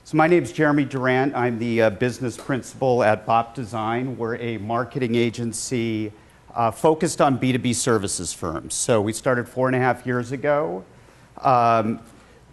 So my name is Jeremy Durant. I'm the business principal at Bop Design. We're a marketing agency focused on B2B services firms. So we started 4.5 years ago.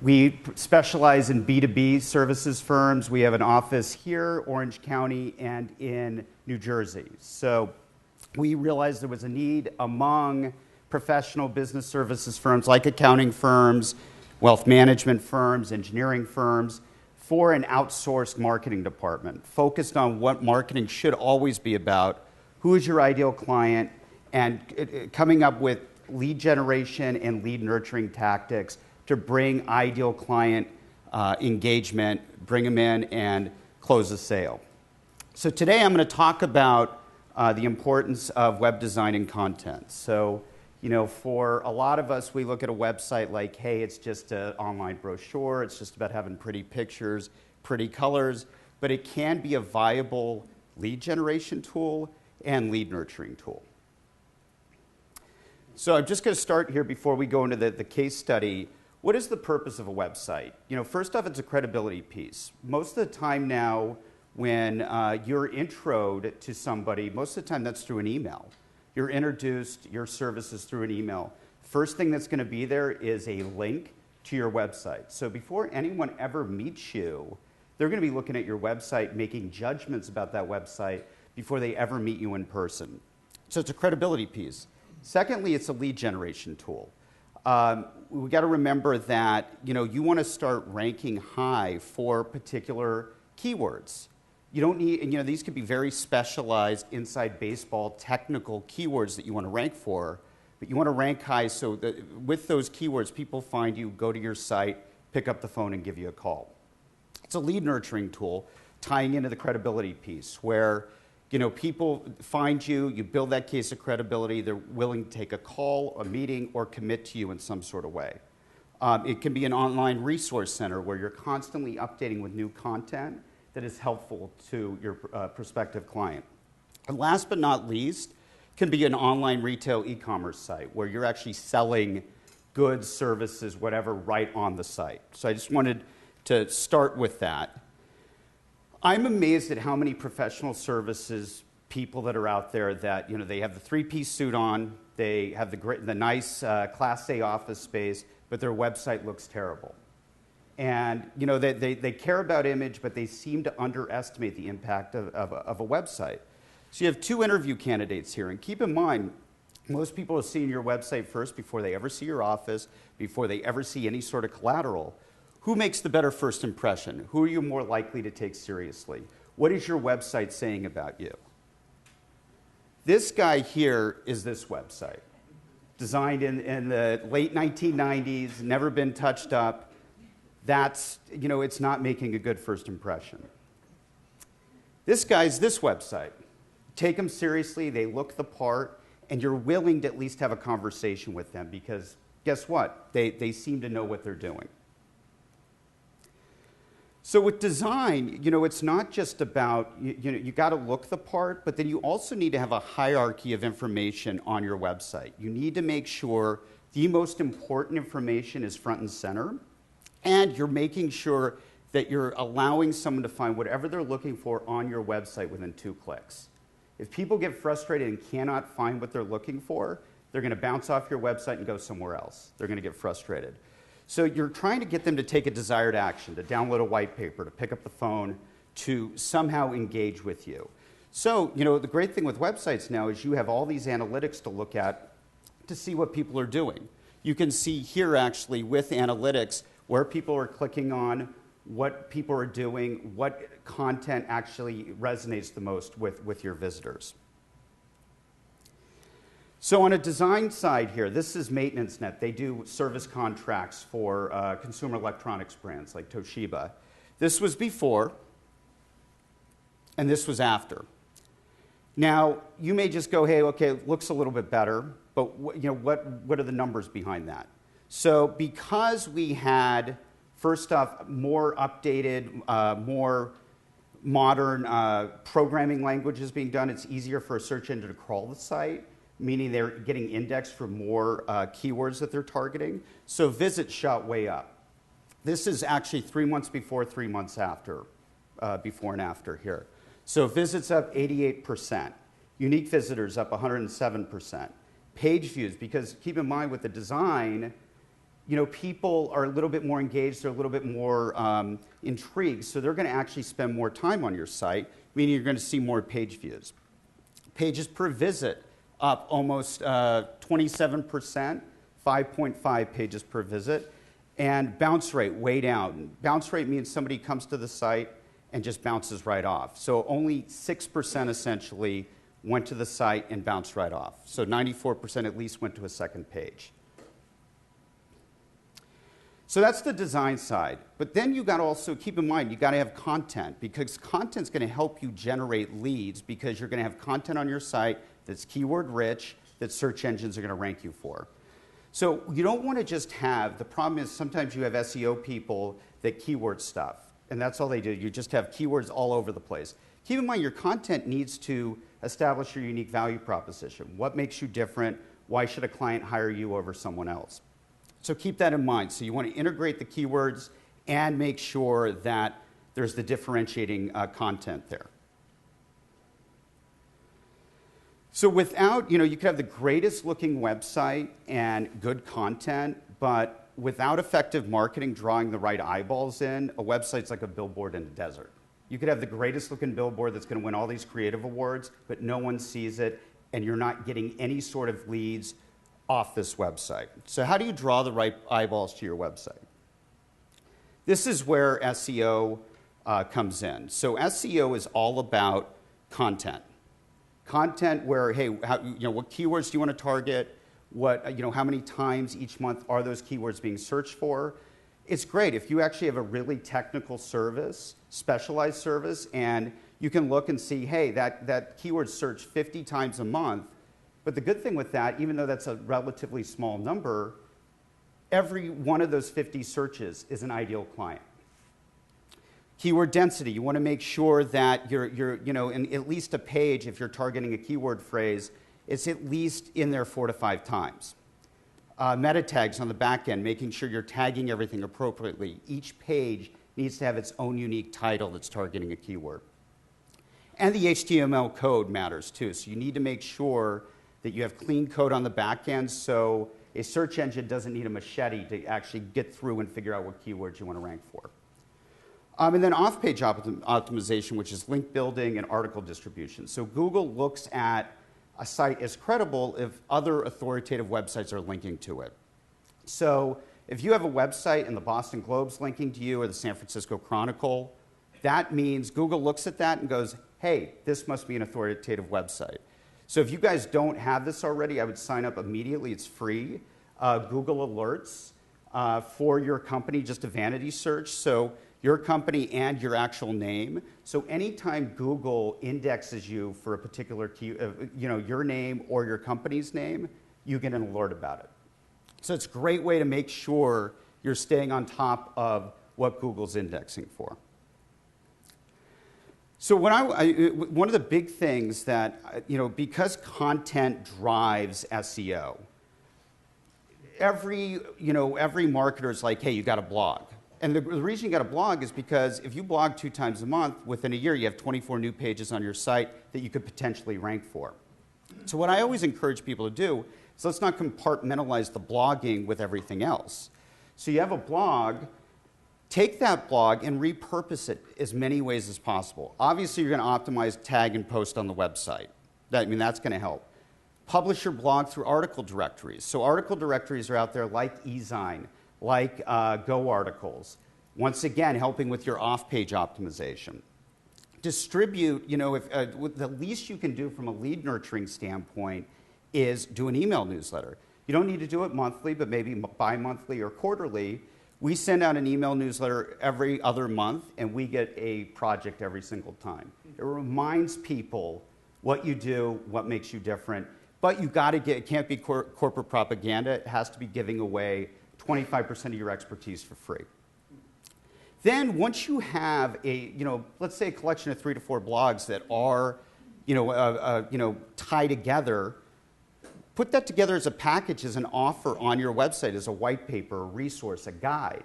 We specialize in B2B services firms. We have an office here, Orange County, and in New Jersey. So we realized there was a need among professional business services firms like accounting firms, wealth management firms, engineering firms, for an outsourced marketing department focused on what marketing should always be about, who is your ideal client, and coming up with lead generation and lead nurturing tactics to bring ideal client engagement, bring them in, and close a sale. So today I'm going to talk about the importance of web design and content. So, you know, for a lot of us, we look at a website like, hey, it's just an online brochure. It's just about having pretty pictures, pretty colors. But it can be a viable lead generation tool and lead nurturing tool. So I'm just going to start here before we go into the case study. What is the purpose of a website? You know, first off, it's a credibility piece. Most of the time now, when you're introed to somebody, most of the time that's through an email. You're introduced, your services through an email. First thing that's going to be there is a link to your website. So before anyone ever meets you, they're going to be looking at your website, making judgments about that website before they ever meet you in person. So it's a credibility piece. Secondly, it's a lead generation tool. We got to remember that you want to start ranking high for particular keywords. You don't need, these could be very specialized inside baseball technical keywords that you want to rank for, but you want to rank high so that with those keywords, people find you, go to your site, pick up the phone, and give you a call. It's a lead nurturing tool tying into the credibility piece where people find you, you build that case of credibility, they're willing to take a call, a meeting, or commit to you in some sort of way. It can be an online resource center where you're constantly updating with new content that is helpful to your prospective client. And last but not least, can be an online retail e-commerce site where you're actually selling goods, services, whatever, right on the site. So I just wanted to start with that. I'm amazed at how many professional services people that are out there that, they have the three-piece suit on, they have the nice Class A office space, but their website looks terrible. And they care about image, but they seem to underestimate the impact of a website. So you have two interview candidates here. And keep in mind, most people are seeing your website first before they ever see your office, before they ever see any sort of collateral. Who makes the better first impression? Who are you more likely to take seriously? What is your website saying about you? This guy here is this website. Designed in the late 1990s, never been touched up. That's, it's not making a good first impression. This guy's this website. Take them seriously, they look the part, and you're willing to at least have a conversation with them because guess what? They seem to know what they're doing. So with design, it's not just about, you got to look the part, but then you also need to have a hierarchy of information on your website. You need to make sure the most important information is front and center. And you're making sure that you're allowing someone to find whatever they're looking for on your website within 2 clicks. If people get frustrated and cannot find what they're looking for, they're going to bounce off your website and go somewhere else. They're going to get frustrated. So you're trying to get them to take a desired action, to download a white paper, to pick up the phone, to somehow engage with you. So, the great thing with websites now is you have all these analytics to look at to see what people are doing. You can see here actually with analytics where people are clicking on, what people are doing, what content actually resonates the most with your visitors. So on a design side here, this is Maintenancenet. They do service contracts for consumer electronics brands like Toshiba. This was before, and this was after. Now, you may just go, hey, okay, it looks a little bit better, but what are the numbers behind that? So because we had, first off, more updated, more modern programming languages being done, it's easier for a search engine to crawl the site, meaning they're getting indexed for more keywords that they're targeting. So visits shot way up. This is actually 3 months before, 3 months after, before and after here. So visits up 88%, unique visitors up 107%, page views, because keep in mind with the design, you know, people are a little bit more engaged, they're a little bit more intrigued, so they're going to actually spend more time on your site, meaning you're going to see more page views. Pages per visit up almost 27%, 5.5 pages per visit, and bounce rate way down. Bounce rate means somebody comes to the site and just bounces right off. So only 6% essentially went to the site and bounced right off. So 94% at least went to a second page. So that's the design side. But then you got to also keep in mind, you got to have content, because content's going to help you generate leads, because you're going to have content on your site that's keyword rich, that search engines are going to rank you for. So you don't want to just have, the problem is sometimes you have SEO people that keyword stuff, and that's all they do. You just have keywords all over the place. Keep in mind your content needs to establish your unique value proposition. What makes you different? Why should a client hire you over someone else? So keep that in mind. So you want to integrate the keywords and make sure that there's the differentiating content there. So without, you know, you could have the greatest looking website and good content, but without effective marketing drawing the right eyeballs in, a website's like a billboard in the desert. You could have the greatest looking billboard that's going to win all these creative awards, but no one sees it, and you're not getting any sort of leads off this website. So how do you draw the right eyeballs to your website? This is where SEO comes in. So SEO is all about content. Content where, hey, you know, what keywords do you want to target? What, you know, how many times each month are those keywords being searched for? It's great if you actually have a really technical service, specialized service, and you can look and see, hey, that keyword searched 50 times a month. But the good thing with that, even though that's a relatively small number, every one of those 50 searches is an ideal client. Keyword density, you want to make sure that you're you know, in at least a page, if you're targeting a keyword phrase, it's at least in there 4 to 5 times. Meta tags on the back end, making sure you're tagging everything appropriately. Each page needs to have its own unique title that's targeting a keyword. And the HTML code matters too, so you need to make sure that you have clean code on the back end, so a search engine doesn't need a machete to actually get through and figure out what keywords you want to rank for. And then off-page optimization, which is link building and article distribution. So Google looks at a site as credible if other authoritative websites are linking to it. So if you have a website and the Boston Globe's linking to you or the San Francisco Chronicle, that means Google looks at that and goes, hey, this must be an authoritative website. So if you guys don't have this already, I would sign up immediately. It's free. Google Alerts for your company, just a vanity search. So your company and your actual name. So anytime Google indexes you for a particular key, you know, your name or your company's name, you get an alert about it. So it's a great way to make sure you're staying on top of what Google's indexing for. So one of the big things that, you know, because content drives SEO, every marketer is like, hey, you got a blog. And the reason you got a blog is because if you blog 2 times a month, within a year you have 24 new pages on your site that you could potentially rank for. So what I always encourage people to do is let's not compartmentalize the blogging with everything else. So you have a blog, take that blog and repurpose it as many ways as possible. Obviously you're going to optimize tag and post on the website. That's going to help. Publish your blog through article directories. So article directories are out there like eZine, like Go Articles. Once again, helping with your off-page optimization. Distribute, you know, the least you can do from a lead nurturing standpoint is do an email newsletter. You don't need to do it monthly, but maybe bi-monthly or quarterly. We send out an email newsletter every other month, and we get a project every single time. It reminds people what you do, what makes you different, but you got to get, it can't be corporate propaganda. It has to be giving away 25% of your expertise for free. Then once you have a, you know, let's say a collection of 3 to 4 blogs that are, tie together, put that together as a package, as an offer on your website, as a white paper, a resource, a guide.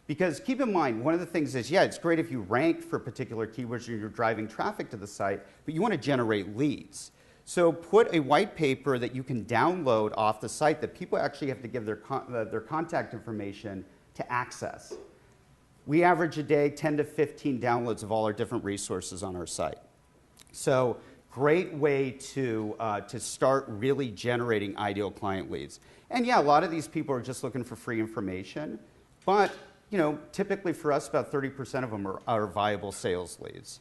Because keep in mind, one of the things is, yeah, it's great if you rank for particular keywords or you're driving traffic to the site, but you want to generate leads. So put a white paper that you can download off the site that people actually have to give their contact information to access. We average a day 10 to 15 downloads of all our different resources on our site. So great way to start really generating ideal client leads. And yeah, a lot of these people are just looking for free information, but typically for us, about 30% of them are viable sales leads.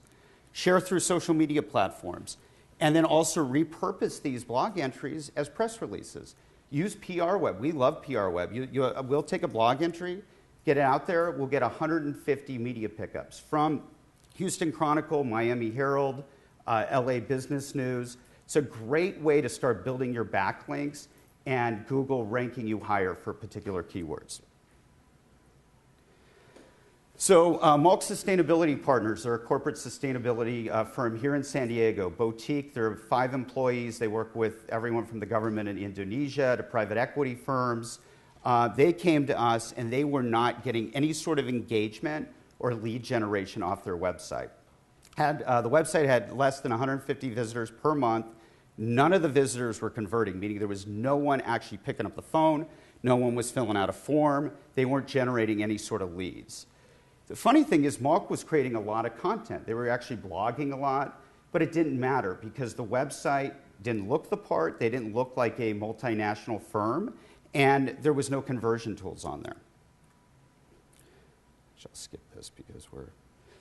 Share through social media platforms, and then also repurpose these blog entries as press releases. Use PR Web. We love PR Web. We'll take a blog entry, get it out there. We'll get 150 media pickups from Houston Chronicle, Miami Herald, LA Business News. It's a great way to start building your backlinks and Google ranking you higher for particular keywords. So Malk Sustainability Partners are a corporate sustainability firm here in San Diego. Boutique, there are 5 employees. They work with everyone from the government in Indonesia to private equity firms. They came to us and they were not getting any sort of engagement or lead generation off their website. The website had less than 150 visitors per month. None of the visitors were converting, meaning there was no one actually picking up the phone. No one was filling out a form. They weren't generating any sort of leads. The funny thing is Malk was creating a lot of content. They were actually blogging a lot, but it didn't matter because the website didn't look the part. They didn't look like a multinational firm, and there was no conversion tools on there. I'll skip this because we're...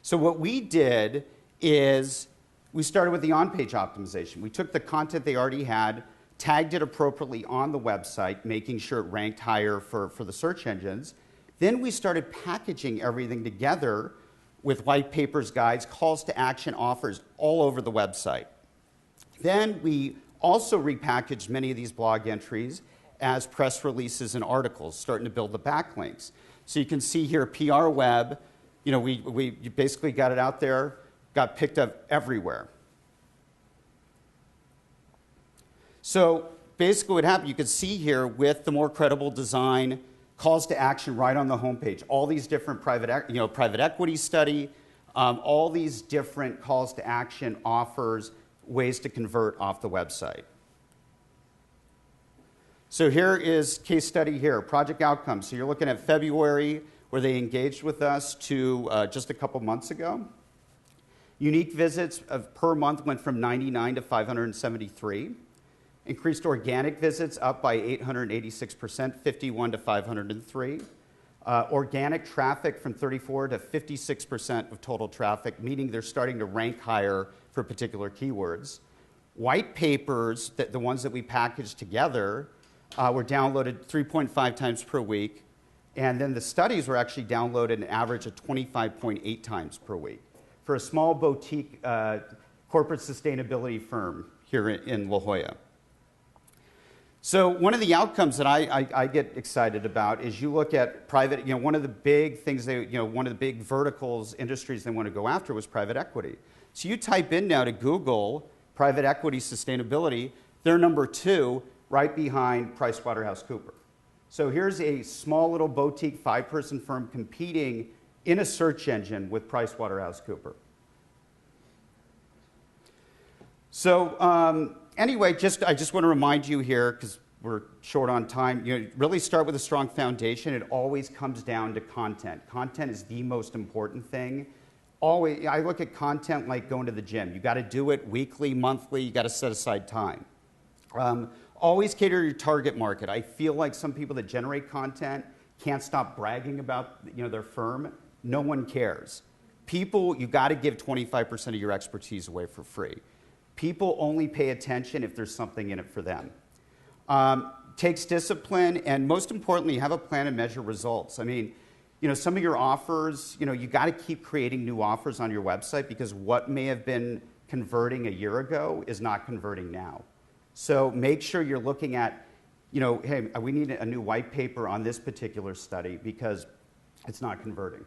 So what we did is we started with the on-page optimization. We took the content they already had, tagged it appropriately on the website, making sure it ranked higher for the search engines. Then we started packaging everything together with white papers, guides, calls to action, offers all over the website. Then we also repackaged many of these blog entries as press releases and articles, starting to build the backlinks. So you can see here, PR Web, we basically got it out there, got picked up everywhere. So basically what happened, you can see here with the more credible design, calls to action right on the homepage. All these different private equity study, all these different calls to action, offers, ways to convert off the website. So here is case study here, project outcomes. So you're looking at February, where they engaged with us to just a couple months ago. Unique visits per month went from 99 to 573. Increased organic visits up by 886%, 51 to 503. Organic traffic from 34 to 56% of total traffic, meaning they're starting to rank higher for particular keywords. White papers, the ones that we packaged together, were downloaded 3.5 times per week. And then the studies were actually downloaded an average of 25.8 times per week for a small boutique corporate sustainability firm here in La Jolla. So one of the outcomes that I get excited about is you look at private, one of the big things one of the big verticals, industries they want to go after was private equity. So you type in now to Google private equity sustainability, they're number 2 right behind PricewaterhouseCoopers. So here's a small little boutique 5-person firm competing in a search engine with PricewaterhouseCoopers. So anyway, I just want to remind you here, because we're short on time, really start with a strong foundation. It always comes down to content. Content is the most important thing. Always, I look at content like going to the gym. You got to do it weekly, monthly. You got to set aside time. Always cater to your target market. I feel like some people that generate content can't stop bragging about their firm. No one cares. People, you got to give 25% of your expertise away for free. People only pay attention if there's something in it for them. Takes discipline, and most importantly, have a plan and measure results. I mean, some of your offers, you got to keep creating new offers on your website because what may have been converting a year ago is not converting now. So make sure you're looking at, hey, we need a new white paper on this particular study because it's not converting.